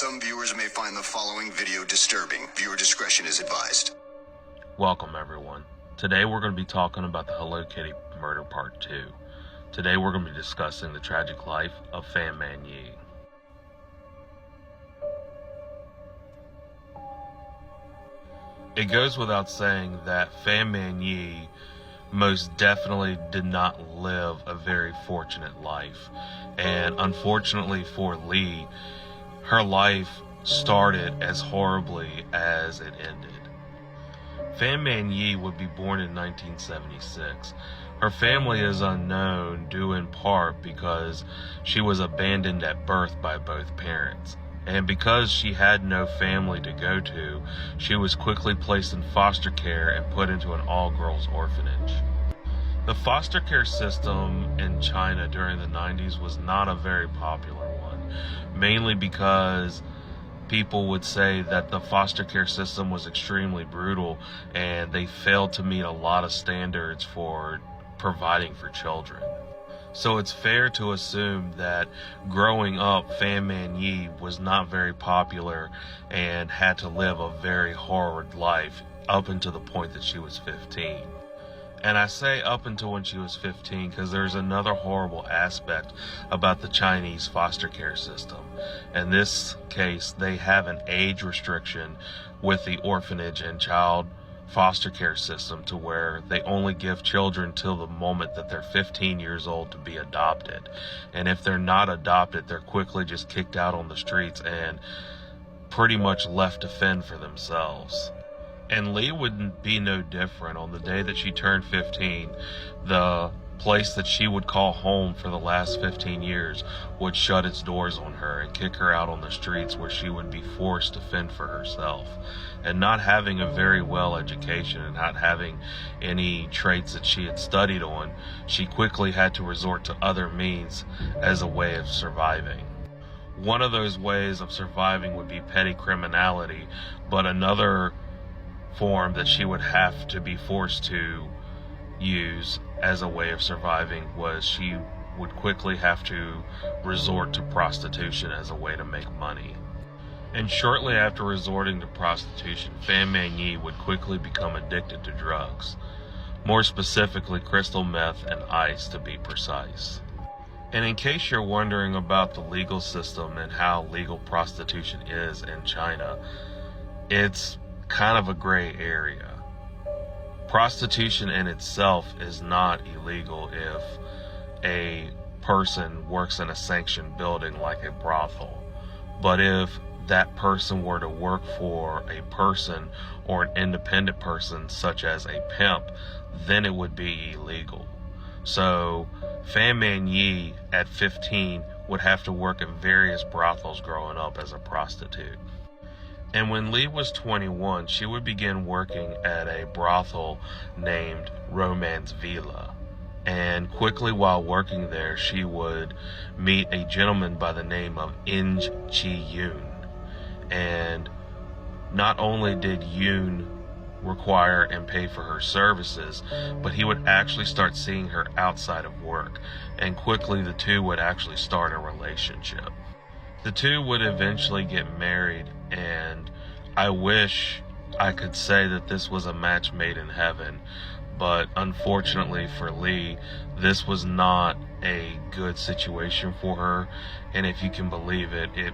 Some viewers may find the following video disturbing. Viewer discretion is advised. Welcome everyone. Today we're going to be talking about the Hello Kitty murder part 2. Today we're going to be discussing the tragic life of Fan Man Yi. It goes without saying that Fan Man Yi most definitely did not live a very fortunate life. And unfortunately for Lee, her life started as horribly as it ended. Fan Man Yi would be born in 1976. Her family is unknown due in part because she was abandoned at birth by both parents. And because she had no family to go to, she was quickly placed in foster care and put into an all-girls orphanage. The foster care system in China during the 90s was not a very popular one, mainly because people would say that the foster care system was extremely brutal and they failed to meet a lot of standards for providing for children. So it's fair to assume that growing up, Fan Man Yi was not very popular and had to live a very hard life up until the point that she was 15. And I say up until when she was 15 because there's another horrible aspect about the Chinese foster care system. In this case, they have an age restriction with the orphanage and child foster care system to where they only give children till the moment that they're 15 years old to be adopted. And if they're not adopted, they're quickly just kicked out on the streets and pretty much left to fend for themselves. And Lee would be no different. On the day that she turned 15, the place that she would call home for the last 15 years would shut its doors on her and kick her out on the streets where she would be forced to fend for herself. And not having a very well education and not having any traits that she had studied on, she quickly had to resort to other means as a way of surviving. One of those ways of surviving would be petty criminality, but another form that she would have to be forced to use as a way of surviving was she would quickly have to resort to prostitution as a way to make money. And shortly after resorting to prostitution, Fan Man Yi would quickly become addicted to drugs, more specifically crystal meth and ice to be precise. And in case you're wondering about the legal system and how legal prostitution is in China, it's kind of a gray area. Prostitution in itself is not illegal if a person works in a sanctioned building like a brothel. But if that person were to work for a person or an independent person such as a pimp, then it would be illegal. So Fan Man Yi at 15 would have to work in various brothels growing up as a prostitute. And when Lee was 21, she would begin working at a brothel named Romance Villa. And quickly while working there, she would meet a gentleman by the name of Inge Chi Yoon. And not only did Yoon require and pay for her services, but he would actually start seeing her outside of work. And quickly the two would actually start a relationship. The two would eventually get married, and I wish I could say that this was a match made in heaven, but unfortunately for Lee, this was not a good situation for her, and if you can believe it, it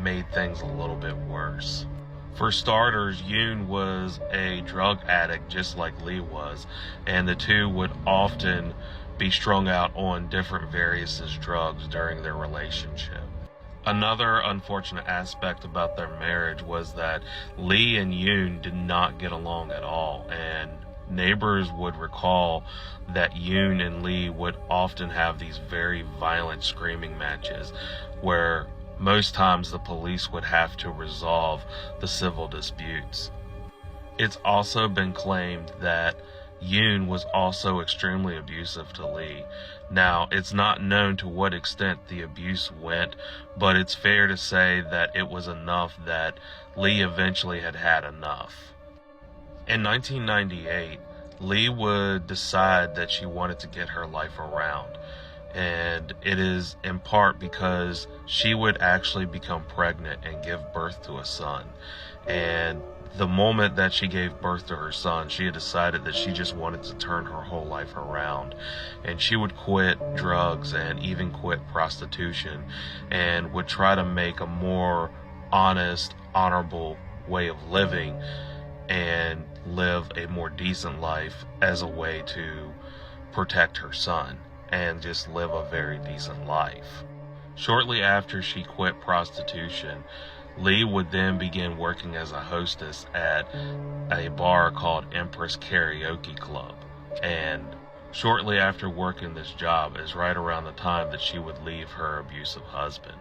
made things a little bit worse. For starters, Yoon was a drug addict just like Lee was, and the two would often be strung out on different various drugs during their relationship. Another unfortunate aspect about their marriage was that Lee and Yoon did not get along at all, and neighbors would recall that Yoon and Lee would often have these very violent screaming matches where most times the police would have to resolve the civil disputes. It's also been claimed that Yoon was also extremely abusive to Lee. Now, it's not known to what extent the abuse went, but it's fair to say that it was enough that Lee eventually had had enough. In 1998, Lee would decide that she wanted to get her life around, And it is in part because she would actually become pregnant and give birth to a son. And the moment that she gave birth to her son, she had decided that she just wanted to turn her whole life around. And she would quit drugs and even quit prostitution and would try to make a more honest, honorable way of living and live a more decent life as a way to protect her son and just live a very decent life. Shortly after she quit prostitution, Lee would then begin working as a hostess at a bar called Empress Karaoke Club. And shortly after working this job is right around the time that she would leave her abusive husband.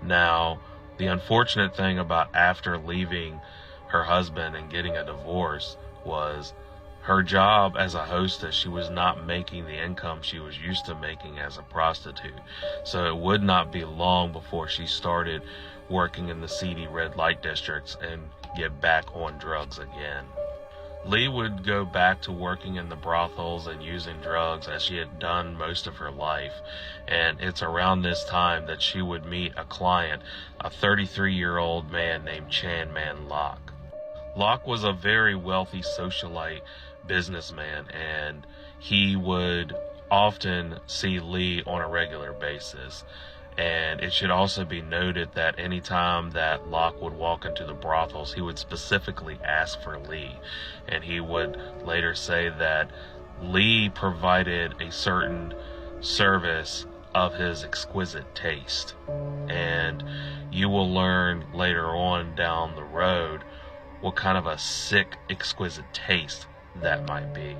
Now, the unfortunate thing about after leaving her husband and getting a divorce was her job as a hostess, she was not making the income she was used to making as a prostitute. So it would not be long before she started working in the seedy red light districts and get back on drugs again. Lee would go back to working in the brothels and using drugs as she had done most of her life. And it's around this time that she would meet a client, a 33-year-old man named Chan Man Lok. Lok was a very wealthy socialite businessman, and he would often see Lee on a regular basis. And it should also be noted that anytime that Lok would walk into the brothels, he would specifically ask for Lee. And he would later say that Lee provided a certain service of his exquisite taste. And you will learn later on down the road what kind of a sick, exquisite taste that might be.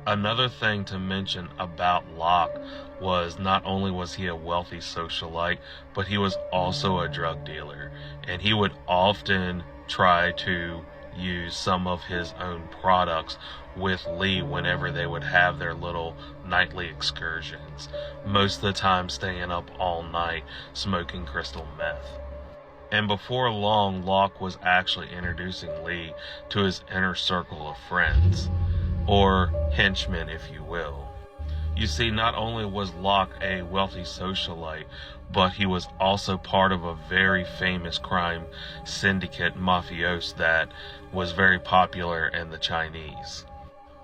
Another thing to mention about Lok was not only was he a wealthy socialite, but he was also a drug dealer. And he would often try to use some of his own products with Lee whenever they would have their little nightly excursions. Most of the time staying up all night smoking crystal meth. And before long, Lok was actually introducing Lee to his inner circle of friends, or henchmen, if you will. You see, not only was Lok a wealthy socialite, but he was also part of a very famous crime syndicate mafioso that was very popular in the Chinese.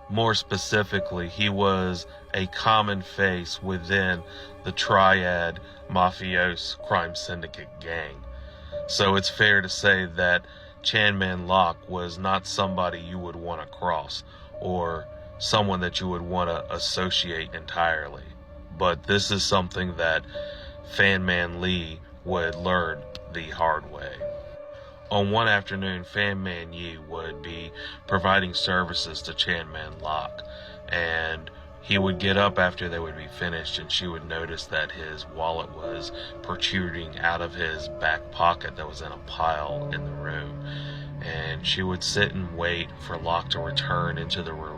More specifically, he was a common face within the triad mafioso crime syndicate gang. So it's fair to say that Chan Man Lok was not somebody you would want to cross, or someone that you would want to associate entirely. But this is something that Fan Man Lee would learn the hard way. On one afternoon, Fan Man Yi would be providing services to Chan Man Lok, and he would get up after they would be finished, and she would notice that his wallet was protruding out of his back pocket that was in a pile in the room. And she would sit and wait for Lok to return into the room,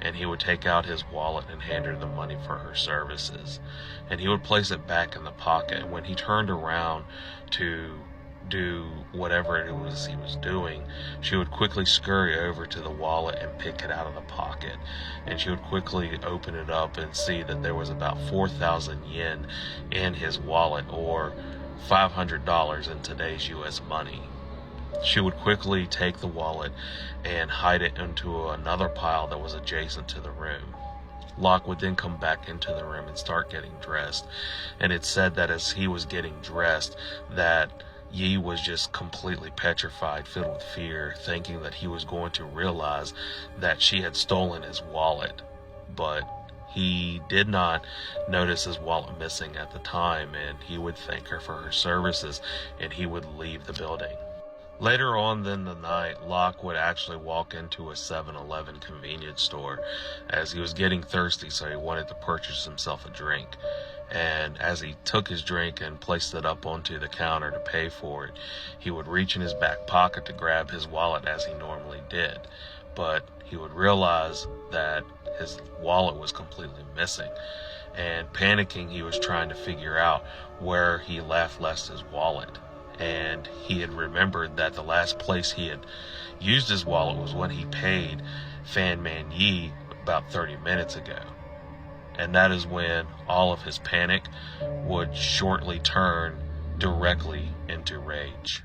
and he would take out his wallet and hand her the money for her services. And he would place it back in the pocket. And when he turned around to do whatever it was he was doing, she would quickly scurry over to the wallet and pick it out of the pocket. And she would quickly open it up and see that there was about 4,000 yen in his wallet, or $500 in today's US money. She would quickly take the wallet and hide it into another pile that was adjacent to the room. Lok would then come back into the room and start getting dressed. And it said that as he was getting dressed, that Yi was just completely petrified, filled with fear, thinking that he was going to realize that she had stolen his wallet. But he did not notice his wallet missing at the time, and he would thank her for her services, and he would leave the building. Later on in the night, Lok would actually walk into a 7-Eleven convenience store as he was getting thirsty, so he wanted to purchase himself a drink. And as he took his drink and placed it up onto the counter to pay for it, he would reach in his back pocket to grab his wallet as he normally did. But he would realize that his wallet was completely missing. And panicking, he was trying to figure out where he left his wallet. And he had remembered that the last place he had used his wallet was when he paid Fan Man Yi about 30 minutes ago. and that is when all of his panic would shortly turn directly into rage.